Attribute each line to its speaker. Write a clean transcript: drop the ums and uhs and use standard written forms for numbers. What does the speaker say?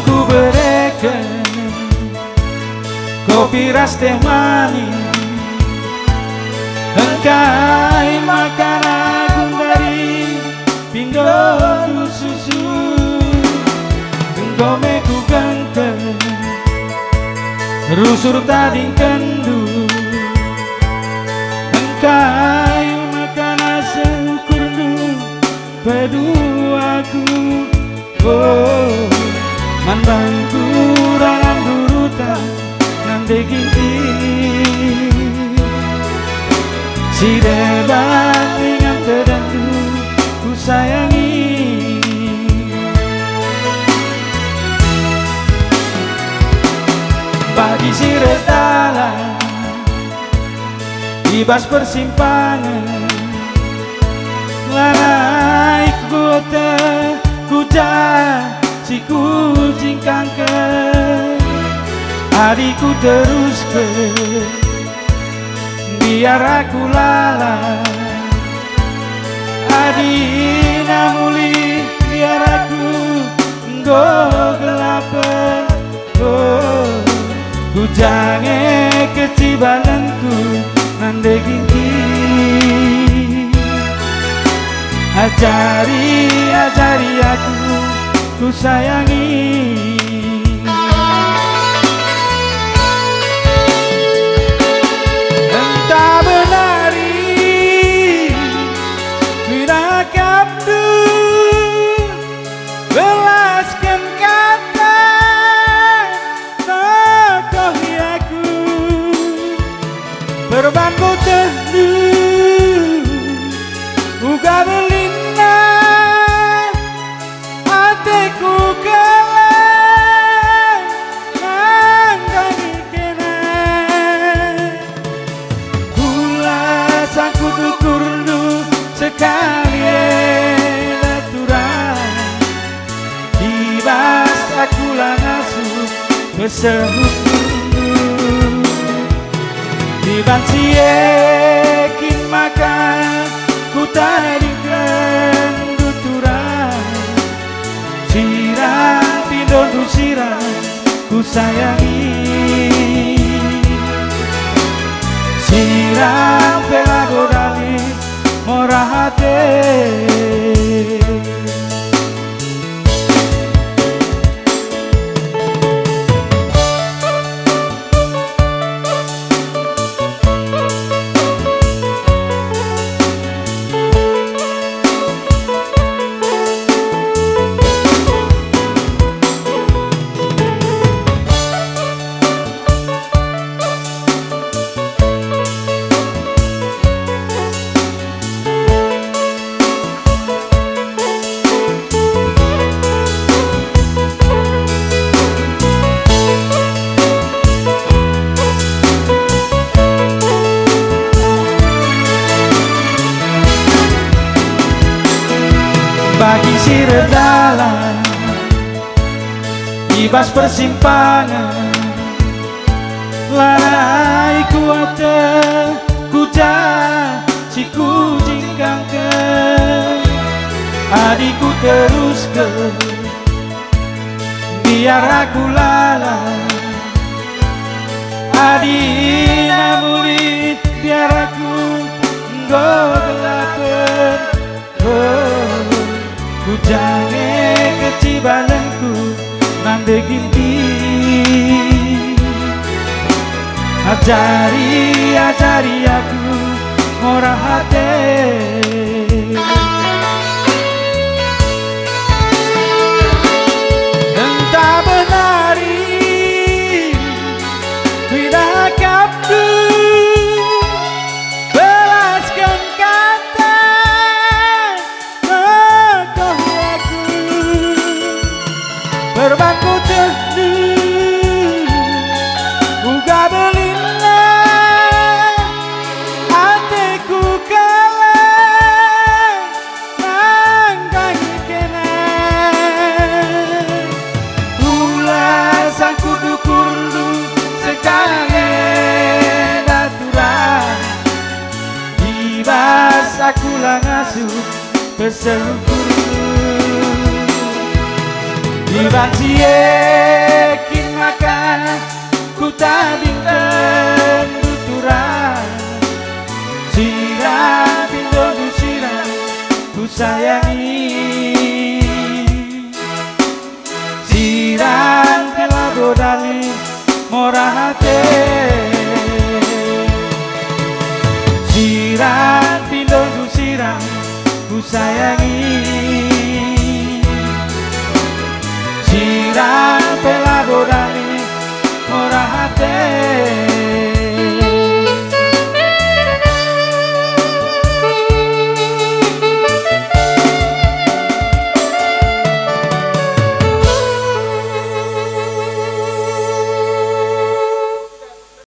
Speaker 1: Ku berikan kopi ras teh manis, engkai makan agung dari pindol susu. Engkau meku ganteng rusur tading kendu, engkai makan asam kurdu peduaku. Oh, mandang kurang durutan nanti gini si debat dengan tertentu ku sayangi. Bagi si retalan ibas persimpangan lanai kota kucah si kucing kanker, adikku teruskan biar aku lala, adina muli biar aku nggo gelapan. Oh, ku jange kecibalanku nande gini, ajari aku ku sayangi. Entah benari bila kabdu belaskan kata tokoh aku berbantu tentu uga belina ku kalah nangkani kena kula sangku dukurnu sekali aturan dibas aku lanasu besehutu dibansi ekin makan ku tadikan duturan sirang pindon ku sirang ku sayangi, sirang pelago dali morah hati. Bagi si redalan ibas persimpangan lalai kuata kucah si kucing kanker, adikku teruskan biar aku lala, adina muli biar aku nggo gelapan. Oh, ku jange kecibalanku nande gini, ajari aku murah hati. Entah benari selalu bersyukur. Dibanci yakin maka ku tabingkan tuturan. Sirang pindo ku sirang ku sayangi. Sirang telah bodali murah hati. Sirang pindo ku sirang ku sayangi.